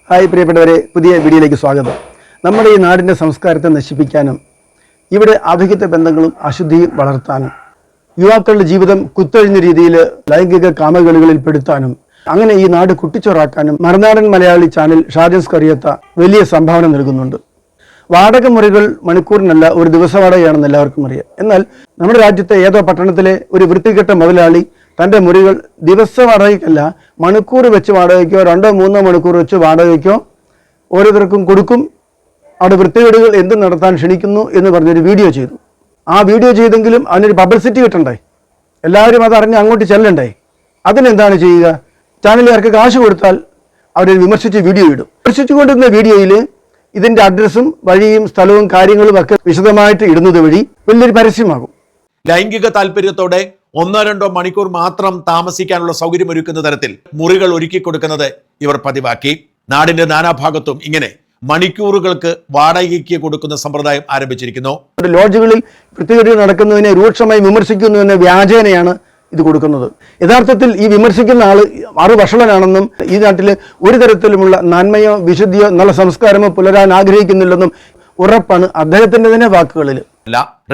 Hi പ്രിയപ്പെട്ടവരെ, പുതിയ വീഡിയോയിലേക്ക് സ്വാഗതം. നമ്മുടെ ഈ നാടിൻ്റെ സംസ്കാരത്തെ നശിപ്പിക്കാനും ഇവിടെ അവിഹിത ബന്ധങ്ങളും അശുദ്ധിയും വളർത്താനും യുവാക്കളുടെ ജീവിതം കുത്തഴിഞ്ഞ രീതിയിൽ ലൈംഗിക കാമകളികളിൽ പെടുത്താനും അങ്ങനെ ഈ നാട് കുട്ടിച്ചോറാക്കാനും മറുനാടൻ മലയാളി ചാനൽ ഷാജൻസ് കറിയത്ത വലിയ സംഭാവന നൽകുന്നുണ്ട്. വാടക മുറികൾ മണിക്കൂറിനല്ല, ഒരു ദിവസ വാടകയാണെന്ന് എല്ലാവർക്കും അറിയാം. എന്നാൽ നമ്മുടെ രാജ്യത്തെ ഏതോ പട്ടണത്തിലെ ഒരു വൃത്തികെട്ട മുതലാളി തൻ്റെ മുറികൾ ദിവസ വാടകയ്ക്കല്ല, മണിക്കൂർ വെച്ച് വാടകയ്ക്കോ 2-3 മണിക്കൂർ വെച്ച് വാടകയ്ക്കോ ഓരോരുത്തർക്കും കൊടുക്കും. അവിടെ വൃത്തികേടുകൾ എന്ത് നടത്താൻ ക്ഷണിക്കുന്നു എന്ന് പറഞ്ഞൊരു വീഡിയോ ചെയ്തു. ആ വീഡിയോ ചെയ്തെങ്കിലും അതിനൊരു പബ്ലിസിറ്റി കിട്ടണ്ടേ, എല്ലാവരും അതറിഞ്ഞ് അങ്ങോട്ട് ചെല്ലണ്ടേ. അതിനെന്താണ് ചെയ്യുക? ചാനലുകാർക്ക് കാശ് കൊടുത്താൽ അവരെ വിമർശിച്ച് വീഡിയോ ഇടും. വിമർശിച്ചുകൊണ്ടിരുന്ന വീഡിയോയിൽ ഇതിൻ്റെ അഡ്രസ്സും വഴിയും സ്ഥലവും കാര്യങ്ങളും ഒക്കെ വിശദമായിട്ട് ഇടുന്നത് വഴി വലിയൊരു പരസ്യമാകും. ലൈംഗിക താല്പര്യത്തോടെ 1-2 മണിക്കൂർ മാത്രം താമസിക്കാനുള്ള സൗകര്യമൊരുക്കുന്ന തരത്തിൽ മുറികൾ ഒരുക്കി കൊടുക്കുന്നത് ഇവർ പതിവാക്കി. നാടിന്റെ നാനാഭാഗത്തും ഇങ്ങനെ മണിക്കൂറുകൾക്ക് വാടകയ്ക്ക് കൊടുക്കുന്ന സമ്പ്രദായം ആരംഭിച്ചിരിക്കുന്നു. ലോഡ്ജുകളിൽ വൃത്തികേടുകൾ നടക്കുന്നതിനെ രൂക്ഷമായി വിമർശിക്കുന്നു എന്ന വ്യാജേനയാണ് ഇത് കൊടുക്കുന്നത്. യഥാർത്ഥത്തിൽ ഈ വിമർശിക്കുന്ന ആൾ വഷളനാണെന്നും ഈ നാട്ടിൽ ഒരു തരത്തിലുമുള്ള നന്മയോ വിശുദ്ധിയോ നല്ല സംസ്കാരമോ പുലരാൻ ആഗ്രഹിക്കുന്നില്ലെന്നും ഉറപ്പാണ് അദ്ദേഹത്തിന്റെ തന്നെ വാക്കുകളിൽ.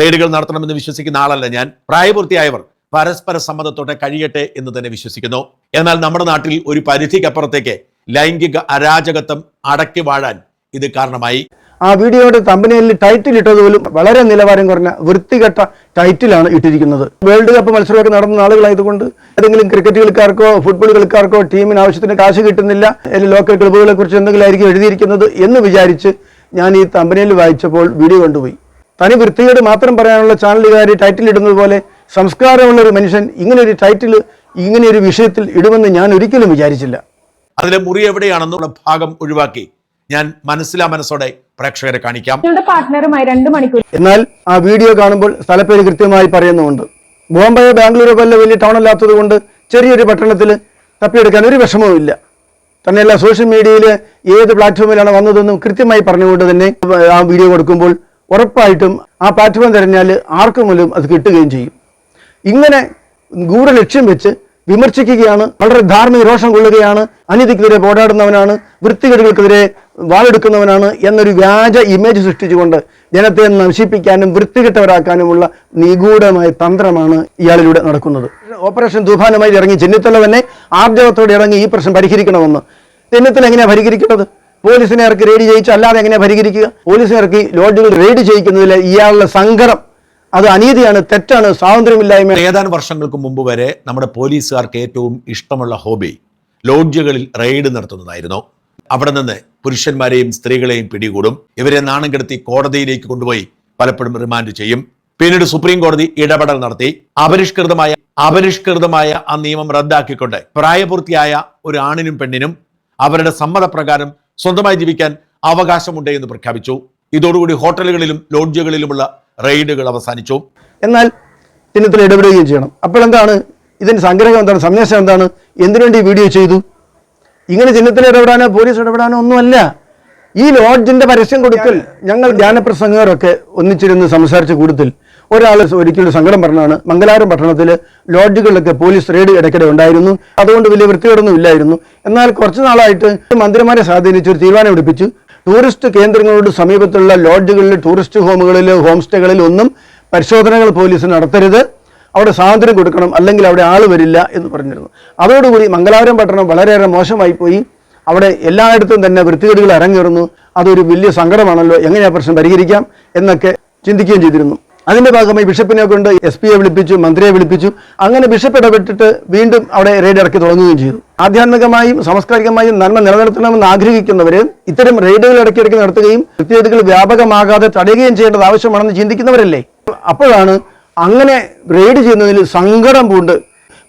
റെയ്ഡുകൾ നടത്തണമെന്ന് വിശ്വസിക്കുന്ന ആളല്ല ഞാൻ. പ്രായപൂർത്തിയായവർ പരസ്പര സമ്മതത്തോടെ കഴിയട്ടെ എന്ന് തന്നെ വിശ്വസിക്കുന്നു. എന്നാൽ നമ്മുടെ നാട്ടിൽ ഒരു പരിധിക്കപ്പുറത്തേക്ക് ലൈംഗിക അരാജകത്വം അടക്കി വാഴാൻ ഇത് കാരണമായി. ആ വീഡിയോയുടെ തമ്പനെയിലിൽ ടൈറ്റിൽ ഇട്ടതുപോലും വളരെ നിലവാരം കുറഞ്ഞ വൃത്തികെട്ട ടൈറ്റിലാണ് ഇട്ടിരിക്കുന്നത്. വേൾഡ് കപ്പ് മത്സരമൊക്കെ നടന്ന നാളുകളായതുകൊണ്ട് ഏതെങ്കിലും ക്രിക്കറ്റ് കളിക്കാർക്കോ ഫുട്ബോൾ കളിക്കാർക്കോ ടീമിന് ആവശ്യത്തിന് കാശ് കിട്ടുന്നില്ല, അല്ലെങ്കിൽ ലോക്കൽ ക്ലബ്ബുകളെ കുറിച്ച് എന്തെങ്കിലും ആയിരിക്കും എഴുതിയിരിക്കുന്നത് എന്ന് വിചാരിച്ച് ഞാൻ ഈ തമ്പനെയിൽ വായിച്ചപ്പോൾ വീഡിയോ കണ്ടുപോയി. തനി വൃത്തികേട് മാത്രം പറയാനുള്ള ചാനലുകാർ ടൈറ്റിൽ ഇടുന്നത് പോലെ സംസ്കാരമുള്ള ഒരു മനുഷ്യൻ ഇങ്ങനെയൊരു ടൈറ്റിൽ ഇങ്ങനെയൊരു വിഷയത്തിൽ ഇടുമെന്ന് ഞാൻ ഒരിക്കലും വിചാരിച്ചില്ല. അതിലെ മുറി എവിടെയാണെന്നുള്ള ഭാഗം ഒഴിവാക്കി ഞാൻ മനസ്സോടെ പ്രേക്ഷകരെ കാണിക്കാം. പാർട്ട്ണറുമായി 2 മണിക്കൂർ. എന്നാൽ ആ വീഡിയോ കാണുമ്പോൾ സ്ഥലപ്പേര് കൃത്യമായി പറയുന്നുണ്ട്. ബോംബെയോ ബാംഗ്ലൂരോ പോലെ വലിയ ടൗൺ അല്ലാത്തത് കൊണ്ട് ചെറിയൊരു പട്ടണത്തിൽ തപ്പിയെടുക്കാൻ ഒരു വിഷമവും ഇല്ല. തന്നെയല്ല, സോഷ്യൽ മീഡിയയിൽ ഏത് പ്ലാറ്റ്ഫോമിലാണ് വന്നതെന്നും കൃത്യമായി പറഞ്ഞുകൊണ്ട് തന്നെ ആ വീഡിയോ കൊടുക്കുമ്പോൾ ഉറപ്പായിട്ടും ആ പ്ലാറ്റ്ഫോം തിരഞ്ഞാൽ ആർക്കും പോലും അത് കിട്ടുകയും ചെയ്യും. ഇങ്ങനെ ഗൂഢലക്ഷ്യം വെച്ച് വിമർശിക്കുകയാണ്, വളരെ ധാർമ്മിക രോഷം കൊള്ളുകയാണ്, അനീതിക്കെതിരെ പോരാടുന്നവനാണ്, വൃത്തികേടുകൾക്കെതിരെ വാളെടുക്കുന്നവനാണ് എന്നൊരു വ്യാജ ഇമേജ് സൃഷ്ടിച്ചുകൊണ്ട് ജനത്തെ നശിപ്പിക്കാനും വൃത്തികെട്ടവരാക്കാനുമുള്ള നിഗൂഢമായ തന്ത്രമാണ് ഇയാളിലൂടെ നടക്കുന്നത്. ഓപ്പറേഷൻ തൂഫാനുമായി ഇറങ്ങി ചെന്നിത്തല തന്നെ ആർജവത്തോടെ ഇറങ്ങി ഈ പ്രശ്നം പരിഹരിക്കണമെന്ന്. ചെന്നിത്തല എങ്ങനെയാണ് പരിഹരിക്കുന്നത്? പോലീസിനെ ഇറക്കി റെയ്ഡ് ചെയ്യിച്ച് അല്ലാതെ എങ്ങനെയാണ് പരിഹരിക്കുക? പോലീസിനെ ഇറക്കി ലോഡ്ജുകൾ റെയ്ഡ് ചെയ്യിക്കുന്നതിൽ ഇയാളുടെ സങ്കടം അത് അനീതിയാണ്, തെറ്റാണ്, സ്വാതന്ത്ര്യമില്ലായ്മ. ഏതാനും വർഷങ്ങൾക്ക് മുമ്പ് വരെ നമ്മുടെ പോലീസുകാർക്ക് ഏറ്റവും ഇഷ്ടമുള്ള ഹോബി ലോഡ്ജുകളിൽ റെയ്ഡ് നടത്തുന്നതായിരുന്നു. അവിടെ നിന്ന് പുരുഷന്മാരെയും സ്ത്രീകളെയും പിടികൂടും. ഇവരെ നാണം കെടുത്തി കോടതിയിലേക്ക് കൊണ്ടുപോയി പലപ്പോഴും റിമാൻഡ് ചെയ്യും. പിന്നീട് സുപ്രീം കോടതി ഇടപെടൽ നടത്തി അപരിഷ്കൃതമായ ആ നിയമം റദ്ദാക്കിക്കൊണ്ട് പ്രായപൂർത്തിയായ ഒരു ആണിനും പെണ്ണിനും അവരുടെ സമ്മതപ്രകാരം സ്വന്തമായി ജീവിക്കാൻ അവകാശമുണ്ട് എന്ന് പ്രഖ്യാപിച്ചു. ഇതോടുകൂടി ഹോട്ടലുകളിലും ലോഡ്ജുകളിലുമുള്ള റെയ്ഡുകൾ അവസാനിച്ചു. എന്നാൽ ചെന്നിത്തല ഇടപെടുകയും ചെയ്യണം. അപ്പോൾ എന്താണ് ഇതിന്റെ സംഗ്രഹം? എന്താണ് സന്ദേശം? എന്താണ്? എന്തിനുവേണ്ടി ഈ വീഡിയോ ചെയ്തു? ഇങ്ങനെ ചെന്നിത്തല ഇടപെടാനോ പോലീസ് ഇടപെടാനോ ഒന്നുമല്ല. ഈ ലോഡ്ജിന്റെ പരസ്യം കൊടുക്കൽ, ഞങ്ങൾ ധ്യാനപ്രസംഗകരൊക്കെ ഒന്നിച്ചിരുന്ന് സംസാരിച്ച കൂട്ടത്തിൽ ഒരാൾ ഒരിക്കലും സങ്കടം പറഞ്ഞാണ്, മംഗലാപുരം പട്ടണത്തിൽ ലോഡ്ജുകളിലൊക്കെ പോലീസ് റെയ്ഡ് ഇടയ്ക്കിടെ ഉണ്ടായിരുന്നു, അതുകൊണ്ട് വലിയ വൃത്തികേടൊന്നും ഇല്ലായിരുന്നു. എന്നാൽ കുറച്ചു നാളായിട്ട് മന്ത്രിമാരെ സ്വാധീനിച്ച് ഒരു തീരുമാനം എടുപ്പിച്ചു, ടൂറിസ്റ്റ് കേന്ദ്രങ്ങളോട് സമീപത്തുള്ള ലോഡ്ജുകളിൽ, ടൂറിസ്റ്റ് ഹോമുകളിൽ, ഹോം സ്റ്റേകളിൽ ഒന്നും പരിശോധനകൾ പോലീസ് നടത്തരുത്, അവിടെ സ്വാതന്ത്ര്യം കൊടുക്കണം, അല്ലെങ്കിൽ അവിടെ ആൾ വരില്ല എന്ന് പറഞ്ഞിരുന്നു. അതോടുകൂടി മംഗലാപുരം പട്ടണം വളരെയേറെ മോശമായി പോയി. അവിടെ എല്ലായിടത്തും തന്നെ വൃത്തികേടുകൾ അരങ്ങേറുന്നു. അതൊരു വലിയ സങ്കടമാണല്ലോ, എങ്ങനെയാ പ്രശ്നം പരിഹരിക്കാം എന്നൊക്കെ ചിന്തിക്കുകയും ചെയ്തിരുന്നു. അതിന്റെ ഭാഗമായി ബിഷപ്പിനെ കൊണ്ട് SP-യെ വിളിപ്പിച്ചു, മന്ത്രിയെ വിളിപ്പിച്ചു. അങ്ങനെ ബിഷപ്പ് ഇടപെട്ടിട്ട് വീണ്ടും അവിടെ റെയ്ഡ് ഇറക്കി തുടങ്ങുകയും ചെയ്തു. ആധ്യാത്മികമായും സാംസ്കാരികമായും നന്മ നിലനിർത്തണമെന്ന് ആഗ്രഹിക്കുന്നവര് ഇത്തരം റെയ്ഡുകൾ ഇടയ്ക്കിടയ്ക്ക് നടത്തുകയും വൃത്തികേടുകൾ വ്യാപകമാകാതെ തടയുകയും ചെയ്യേണ്ടത് ആവശ്യമാണെന്ന് ചിന്തിക്കുന്നവരല്ലേ. അപ്പോഴാണ് അങ്ങനെ റെയ്ഡ് ചെയ്യുന്നതിൽ സങ്കടം പൂണ്ട്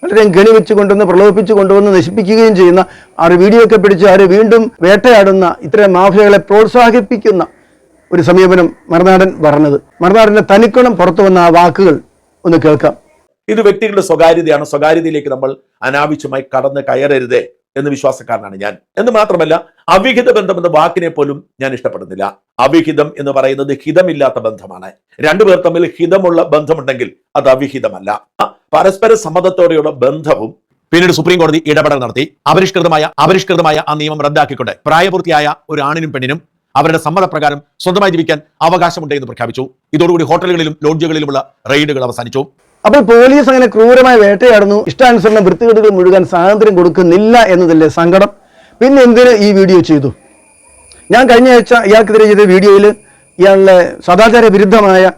വളരെ ഗണി വെച്ച് കൊണ്ടുവന്ന് പ്രലോഭിപ്പിച്ചു കൊണ്ടുവന്ന് നശിപ്പിക്കുകയും ചെയ്യുന്ന ആ വീഡിയോ ഒക്കെ പിടിച്ച് അവരെ വീണ്ടും വേട്ടയാടുന്ന ഇത്തരം മാഫിയകളെ പ്രോത്സാഹിപ്പിക്കുന്ന ഒരു സമീപനം മറുനാടൻ പറഞ്ഞത്. മറുനാടന്റെ തനിക്കുണം പുറത്തു വന്ന ആ വാക്കുകൾ ഒന്ന് കേൾക്കാം. ഇത് വ്യക്തികളുടെ സ്വകാര്യതയാണ്. സ്വകാര്യതയിലേക്ക് നമ്മൾ അനാവശ്യമായി കടന്ന് കയറരുതേ എന്ന് വിശ്വാസക്കാരനാണ് ഞാൻ. എന്ന് മാത്രമല്ല, അവിഹിത ബന്ധം എന്ന വാക്കിനെ പോലും ഞാൻ ഇഷ്ടപ്പെടുന്നില്ല. അവിഹിതം എന്ന് പറയുന്നത് ഹിതമില്ലാത്ത ബന്ധമാണ്. രണ്ടുപേർ തമ്മിൽ ഹിതമുള്ള ബന്ധമുണ്ടെങ്കിൽ അത് അവിഹിതമല്ല. പരസ്പര സമ്മതത്തോടെയുള്ള ബന്ധവും പിന്നീട് സുപ്രീം കോടതി ഇടപെടൽ നടത്തി അപരിഷ്കൃതമായ ആ നിയമം റദ്ദാക്കിക്കൊണ്ട് പ്രായപൂർത്തിയായ ഒരു ആണിനും പെണ്ണിനും അവരുടെ സമ്മതപ്രകാരം സ്വന്തമായി ജീവിക്കാൻ അവകാശമുണ്ട് എന്ന് പ്രഖ്യാപിച്ചു. ഇതോടുകൂടി ഹോട്ടലുകളിലും ലോഡ്ജുകളിലുമുള്ള റെയ്ഡുകൾ അവസാനിച്ചു. അപ്പോൾ പോലീസ് അങ്ങനെ ക്രൂരമായി വേട്ടയാടുന്നു, ഇഷ്ടാനുസരണം വൃത്തികേടുകൾ മുഴുകാൻ സ്വാതന്ത്ര്യം കൊടുക്കുന്നില്ല എന്നതല്ലേ സങ്കടം. പിന്നെ എന്തിന് ഈ വീഡിയോ ചെയ്തു? ഞാൻ കഴിഞ്ഞ ആഴ്ച ഇയാൾക്കെതിരെ ചെയ്ത വീഡിയോയിൽ ഇയാളുടെ സദാചാര വിരുദ്ധമായ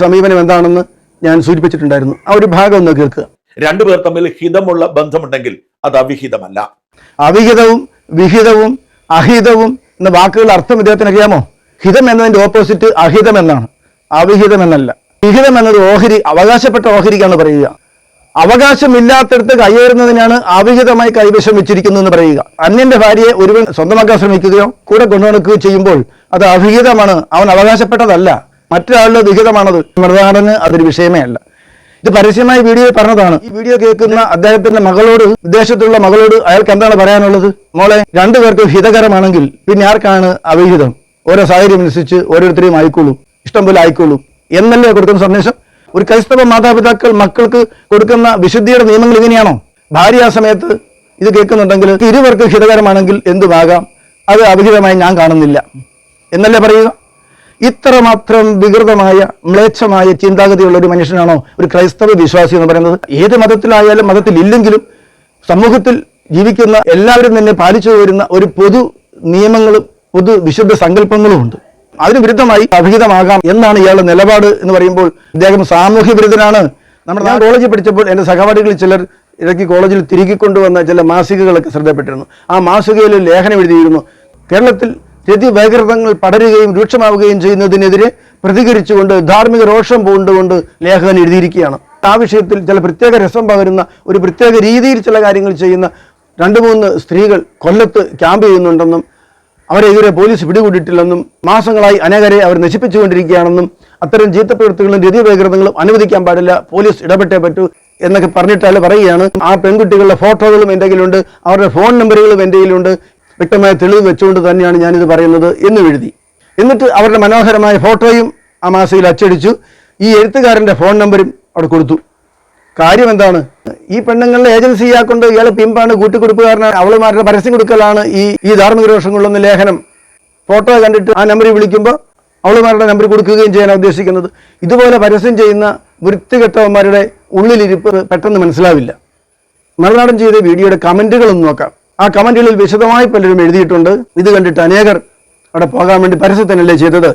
സമീപനം എന്താണെന്ന് ഞാൻ സൂചിപ്പിച്ചിട്ടുണ്ടായിരുന്നു. ആ ഒരു ഭാഗം ഒന്ന് കേൾക്കുക. രണ്ടുപേർ തമ്മിൽ ഹിതമുള്ള ബന്ധമുണ്ടെങ്കിൽ അത് അവിഹിതമല്ല. അവിഹിതവും വിഹിതവും അഹിതവും എന്ന വാക്കുകളുടെ അർത്ഥം ഇദ്ദേഹത്തിന് അറിയാമോ? ഹിതം എന്നതിന്റെ ഓപ്പോസിറ്റ് അഹിതം എന്നാണ്, അവിഹിതം എന്നല്ല. വിഹിതം എന്നത് ഓഹരി, അവകാശപ്പെട്ട ഓഹരിക്കാണ് പറയുക. അവകാശമില്ലാത്തടത്ത് കയ്യേറുന്നതിനാണ് അവിഹിതമായി കൈവശം വെച്ചിരിക്കുന്നു എന്ന് പറയുക. അന്യന്റെ ഭാര്യയെ ഒരുവൻ സ്വന്തമാക്കാൻ ശ്രമിക്കുകയോ കൂടെ കൊണ്ടുനടക്കുകയോ ചെയ്യുമ്പോൾ അത് അവിഹിതമാണ്, അവൻ അവകാശപ്പെട്ടതല്ല, മറ്റൊരാളുടെ വിഹിതമാണത്. മൃതാടന് അതൊരു വിഷയമേ അല്ല. ഇത് പരസ്യമായി വീഡിയോ പറഞ്ഞതാണ്. ഈ വീഡിയോ കേൾക്കുന്ന അദ്ദേഹത്തിന്റെ മകളോട്, വിദേശത്തുള്ള മകളോട് അയാൾക്ക് എന്താണ് പറയാനുള്ളത്? മോളെ, രണ്ടുപേർക്കും ഹിതകരമാണെങ്കിൽ പിന്നെ ആർക്കാണ് അവിഹിതം? ഓരോ സാഹചര്യം അനുസരിച്ച് ഓരോരുത്തരെയും ആയിക്കോളൂ, ഇഷ്ടം പോലെ ആയിക്കോളൂ എന്നല്ലേ കൊടുക്കുന്ന സന്ദേശം? ഒരു ക്രൈസ്തവ മാതാപിതാക്കൾ മക്കൾക്ക് കൊടുക്കുന്ന വിശുദ്ധിയുടെ നിയമങ്ങൾ ഇങ്ങനെയാണോ? ഭാര്യ ആ സമയത്ത് ഇത് കേൾക്കുന്നുണ്ടെങ്കിൽ ഇരുവർക്കും ഹിതകരമാണെങ്കിൽ എന്തുമാകാം, അത് അവിഹിതമായി ഞാൻ കാണുന്നില്ല എന്നല്ലേ പറയുക? ഇത്രമാത്രം വികൃതമായ മ്ലേച്ഛമായ ചിന്താഗതിയുള്ള ഒരു മനുഷ്യനാണോ ഒരു ക്രൈസ്തവ വിശ്വാസി എന്ന് പറയുന്നത്? ഏത് മതത്തിലായാലും മതത്തിലില്ലെങ്കിലും സമൂഹത്തിൽ ജീവിക്കുന്ന എല്ലാവരും തന്നെ പാലിച്ചു വരുന്ന ഒരു പൊതു നിയമങ്ങളും പൊതു വിശുദ്ധ സങ്കല്പങ്ങളും ഉണ്ട്. അതിന് വിരുദ്ധമായി അവിഹിതമാകാം എന്നാണ് ഇയാളുടെ നിലപാട് എന്ന് പറയുമ്പോൾ ഇദ്ദേഹം സാമൂഹ്യ വിരുദ്ധനാണ്. ഞാൻ കോളേജിൽ പഠിച്ചപ്പോൾ എൻ്റെ സഹപാഠികളിൽ ചിലർ ഇടയ്ക്ക് കോളേജിൽ തിരികെ കൊണ്ടുവന്ന ചില മാസികകളൊക്കെ ശ്രദ്ധപ്പെട്ടിരുന്നു. ആ മാസികയിൽ ലേഖനം എഴുതിയിരുന്നു, കേരളത്തിൽ രതി വൈകൃതങ്ങൾ പടരുകയും രൂക്ഷമാവുകയും ചെയ്യുന്നതിനെതിരെ പ്രതികരിച്ചുകൊണ്ട് ധാർമ്മിക രോഷം പൂണ്ടുകൊണ്ട് ലേഖകൻ എഴുതിയിരിക്കുകയാണ്. ആ വിഷയത്തിൽ ചില പ്രത്യേക രസം പകരുന്ന ഒരു പ്രത്യേക രീതിയിൽ ചില കാര്യങ്ങൾ ചെയ്യുന്ന 2-3 സ്ത്രീകൾ കൊല്ലത്ത് ക്യാമ്പ് ചെയ്യുന്നുണ്ടെന്നും അവരെ ഇതുവരെ പോലീസ് പിടികൂടിയിട്ടില്ലെന്നും മാസങ്ങളായി അനേകരെ അവർ നശിപ്പിച്ചുകൊണ്ടിരിക്കുകയാണെന്നും അത്തരം ചീത്തപ്രവൃത്തികളും രതിവൈകൃതങ്ങളും അനുവദിക്കാൻ പാടില്ല, പോലീസ് ഇടപെട്ടേ പറ്റൂ എന്നൊക്കെ പറഞ്ഞിട്ട് പറയുകയാണ്. ആ പെൺകുട്ടികളുടെ ഫോട്ടോകളും എൻ്റെ കയ്യിലുണ്ട്, അവരുടെ ഫോൺ നമ്പറുകളും എൻ്റെ കയ്യിലുണ്ട്, വ്യക്തമായ തെളിവ് വെച്ചുകൊണ്ട് തന്നെയാണ് ഞാനിത് പറയുന്നത് എന്ന് എഴുതി. എന്നിട്ട് അവരുടെ മനോഹരമായ ഫോട്ടോയും ആ മാസികയിൽ അച്ചടിച്ചു. ഈ എഴുത്തുകാരൻ്റെ ഫോൺ നമ്പരും അവിടെ കൊടുത്തു. കാര്യം എന്താണ്? ഈ പെണ്ണുങ്ങളുടെ ഏജൻസി ഇയാൾക്കൊണ്ട്, ഇയാൾ പിമ്പാണ്, കൂട്ടിക്കൊടുപ്പുകാരനാണ്, അവളുമാരുടെ പരസ്യം കൊടുക്കലാണ് ഈ ധാർമ്മിക രോഷം കൊള്ളുന്ന ലേഖനം. ഫോട്ടോ കണ്ടിട്ട് ആ നമ്പറിൽ വിളിക്കുമ്പോൾ അവളുമാരുടെ നമ്പർ കൊടുക്കുകയും ചെയ്യാനാണ് ഉദ്ദേശിക്കുന്നത്. ഇതുപോലെ പരസ്യം ചെയ്യുന്ന വൃത്തികെട്ടവന്മാരുടെ ഉള്ളിലിരിപ്പ് പെട്ടെന്ന് മനസ്സിലാവില്ല. മറുനാടൻ ചെയ്ത വീഡിയോയുടെ കമന്റുകളൊന്നും നോക്കാം. ആ കമന്റുകളിൽ വിശദമായി പലരും എഴുതിയിട്ടുണ്ട്. ഇത് കണ്ടിട്ട് അനേകർ അവിടെ പോകാൻ വേണ്ടി പരസ്യത്തിനല്ലേ ചെയ്തത്.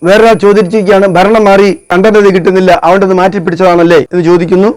വേറൊരാൾ ചോദിച്ചിരിക്കുകയാണ്, ഭരണം മാറി കണ്ടത് കിട്ടുന്നില്ല, അവൻ്റെ മാറ്റി പിടിച്ചതാണല്ലേ എന്ന് ചോദിക്കുന്നു.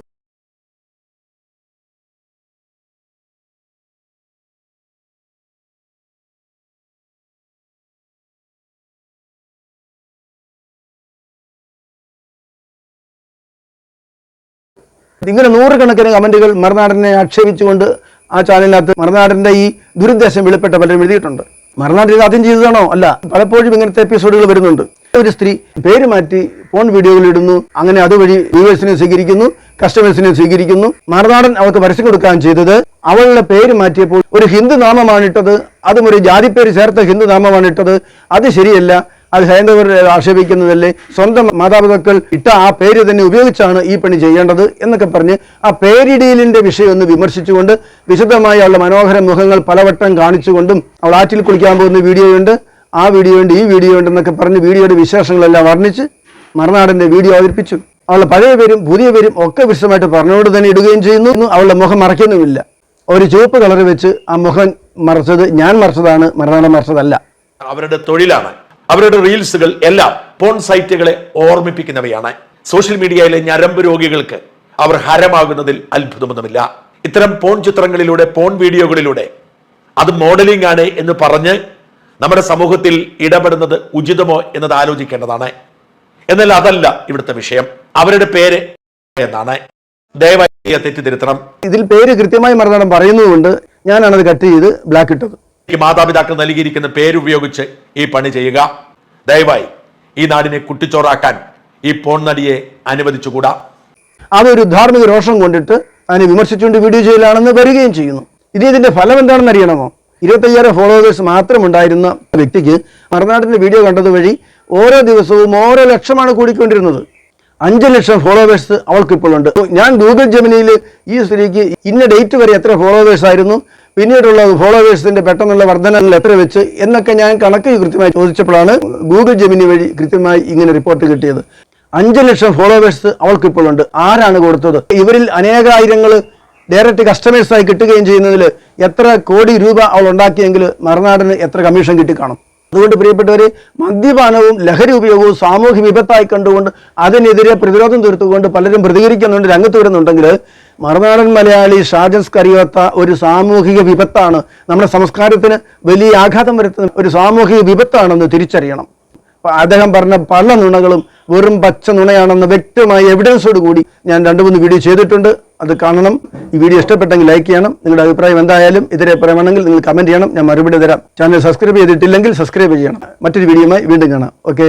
ഇങ്ങനെ 100 കണക്കിന് കമന്റുകൾ മറുനാടനെ ആക്ഷേപിച്ചുകൊണ്ട് ആ ചാനലിനകത്ത് മറുനാടൻ്റെ ഈ ദുരുദ്ദേശം വെളിപ്പെട്ട പലരും എഴുതിയിട്ടുണ്ട്. മറുനാട് ഇത് ആദ്യം ചെയ്തതാണോ? അല്ല, പലപ്പോഴും ഇങ്ങനത്തെ എപ്പിസോഡുകൾ വരുന്നുണ്ട്. ഒരു സ്ത്രീ പേര് മാറ്റി ഫോൺ വീഡിയോകൾ ഇടുന്നു, അങ്ങനെ അതുവഴി വ്യൂവേഴ്സിനെ സ്വീകരിക്കുന്നു, കസ്റ്റമേഴ്സിനെ സ്വീകരിക്കുന്നു. മറുനാടൻ അവർക്ക് പരസ്യം കൊടുക്കാൻ ചെയ്തത് അവളുടെ പേര് മാറ്റിയപ്പോൾ ഒരു ഹിന്ദു നാമമാണ് ഇട്ടത്, അതും ഒരു ജാതിപ്പേര് ചേർത്ത ഹിന്ദു നാമമാണ് ഇട്ടത്. അത് ശരിയല്ല, അത് ഹൈന്ദവർ ആക്ഷേപിക്കുന്നതല്ലേ, സ്വന്തം മാതാപിതാക്കൾ ഇട്ട ആ പേര് തന്നെ ഉപയോഗിച്ചാണ് ഈ പണി ചെയ്യേണ്ടത് എന്നൊക്കെ പറഞ്ഞ് ആ പേരിടീലിന്റെ വിഷയം ഒന്ന് വിമർശിച്ചുകൊണ്ട് വിശദമായി അവളുടെ മനോഹര മുഖങ്ങൾ പലവട്ടം കാണിച്ചുകൊണ്ടും അവൾ ആറ്റിൽ കുളിക്കാൻ പോകുന്ന വീഡിയോ ഉണ്ട്, ആ വീഡിയോ ഉണ്ട്, ഈ വീഡിയോ ഉണ്ട് എന്നൊക്കെ പറഞ്ഞ് വീഡിയോയുടെ വിശേഷങ്ങളെല്ലാം വർണ്ണിച്ച് മറുനാടൻ്റെ വീഡിയോ അവതരിപ്പിച്ചു. അവളുടെ പഴയ പേരും പുതിയ പേരും ഒക്കെ വിശദമായിട്ട് പറഞ്ഞുകൊണ്ട് തന്നെ ഇടുകയും ചെയ്യുന്നു. അവളുടെ മുഖം മറയ്ക്കുന്നുമില്ല. ഒരു ചുവപ്പ് കളർ വെച്ച് ആ മുഖം മറച്ചത് ഞാൻ മറച്ചതാണ്, മറുനാടൻ മറച്ചതല്ല. അവരുടെ തൊഴിലാണ്. അവരുടെ റീൽസുകൾ എല്ലാം പോൺ സൈറ്റുകളെ ഓർമ്മിപ്പിക്കുന്നവയാണ്. സോഷ്യൽ മീഡിയയിലെ ഞരമ്പ് രോഗികൾക്ക് അവർ ഹരമാകുന്നതിൽ അത്ഭുതമൊന്നുമില്ല. ഇത്തരം പോൺ ചിത്രങ്ങളിലൂടെ, പോൺ വീഡിയോകളിലൂടെ അത് മോഡലിംഗ് ആണ് എന്ന് പറഞ്ഞ് നമ്മുടെ സമൂഹത്തിൽ ഇടപെടുന്നത് ഉചിതമോ എന്നത് ആലോചിക്കേണ്ടതാണ്. എന്നാൽ അതല്ല ഇവിടുത്തെ വിഷയം. അവരുടെ പേര് എന്നാണ്. ദയവായി തെറ്റിദ്ധരുത്തണം. ഇതിൽ പേര് കൃത്യമായി മറുനാടൻ പറയുന്നതുകൊണ്ട് ഞാനാണത് കട്ട് ചെയ്ത് ബ്ലാക്ക് ഇട്ടത്. മാതാപിതാക്കൾ നൽകിയിരിക്കുന്ന പേരുപയോഗിച്ച് ഈ പണി ചെയ്യുക. ദയവായി ഈ നാടിനെ കുട്ടിച്ചോറാക്കാൻ ഈ പോൺ നടിയെ അനുവദിച്ചുകൂടാ. അതൊരു ധാർമ്മിക രോഷം കൊണ്ടിട്ട് അതിനെ വിമർശിച്ചുകൊണ്ട് വീഡിയോ ചെയ്യലാണെന്ന് വരികയും ചെയ്യുന്നു. ഇതിന്റെ ഫലം എന്താണെന്ന് അറിയണമോ? 25,000 ഫോളോവേഴ്സ് മാത്രം ഉണ്ടായിരുന്ന വ്യക്തിക്ക് മറുനാടിന്റെ വീഡിയോ കണ്ടത് വഴി ഓരോ ദിവസവും ഓരോ ലക്ഷമാണ് കൂടിക്കൊണ്ടിരുന്നത്. 5 ലക്ഷം ഫോളോവേഴ്സ് അവൾക്കിപ്പോഴുണ്ട്. ഞാൻ ഗൂഗിൾ ജെമിനിയിൽ ഈ സ്ത്രീക്ക് ഇന്ന ഡേറ്റ് വരെ എത്ര ഫോളോവേഴ്സ് ആയിരുന്നു, പിന്നീടുള്ള ഫോളോവേഴ്സിന്റെ പെട്ടെന്നുള്ള വർധനകൾ എത്ര വെച്ച് എന്നൊക്കെ ഞാൻ കണക്ക് കൃത്യമായി ചോദിച്ചപ്പോഴാണ് ഗൂഗിൾ ജെമിനി വഴി കൃത്യമായി ഇങ്ങനെ റിപ്പോർട്ട് കിട്ടിയത്. 5 ലക്ഷം ഫോളോവേഴ്സ് അവൾക്കിപ്പോഴുണ്ട്. ആരാണ് കൊടുത്തത്? ഇവരിൽ അനേകായിരങ്ങൾ ഡയറക്റ്റ് കസ്റ്റമേഴ്സായി കിട്ടുകയും ചെയ്യുന്നതിൽ എത്ര കോടി രൂപ അവൾ ഉണ്ടാക്കിയെങ്കിൽ മറുനാടന് എത്ര കമ്മീഷൻ കിട്ടിക്കാണും? അതുകൊണ്ട് പ്രിയപ്പെട്ടവരെ, മദ്യപാനവും ലഹരി ഉപയോഗവും സാമൂഹ്യ വിപത്തായി കണ്ടുകൊണ്ട് അതിനെതിരെ പ്രതിരോധം തീർത്തുകൊണ്ട് പലരും പ്രതികരിക്കുന്നുണ്ട്, രംഗത്ത് വരുന്നുണ്ടെങ്കിൽ മറുനാടൻ മലയാളി ഷാജൻ സ്കറിയോത്ത ഒരു സാമൂഹിക വിപത്താണ്, നമ്മുടെ സംസ്കാരത്തിന് വലിയ ആഘാതം വരുത്തുന്ന ഒരു സാമൂഹിക വിപത്താണെന്ന് തിരിച്ചറിയണം. അദ്ദേഹം പറഞ്ഞ പല നുണകളും വെറും പച്ച നുണയാണെന്ന് വ്യക്തമായ എവിഡൻസോട് കൂടി ഞാൻ 2-3 വീഡിയോ ചെയ്തിട്ടുണ്ട്. അത് കാണണം. ഈ വീഡിയോ ഇഷ്ടപ്പെട്ടെങ്കിൽ ലൈക്ക് ചെയ്യണം. നിങ്ങളുടെ അഭിപ്രായം എന്തായാലും ഇതരെ പറയുകയാണെങ്കിൽ നിങ്ങൾ കമൻറ്റ് ചെയ്യണം, ഞാൻ മറുപടി തരാം. ചാനൽ സബ്സ്ക്രൈബ് ചെയ്തിട്ടില്ലെങ്കിൽ സബ്സ്ക്രൈബ് ചെയ്യണം. മറ്റൊരു വീഡിയോയുമായി വീണ്ടും കാണാം. ഓക്കെ.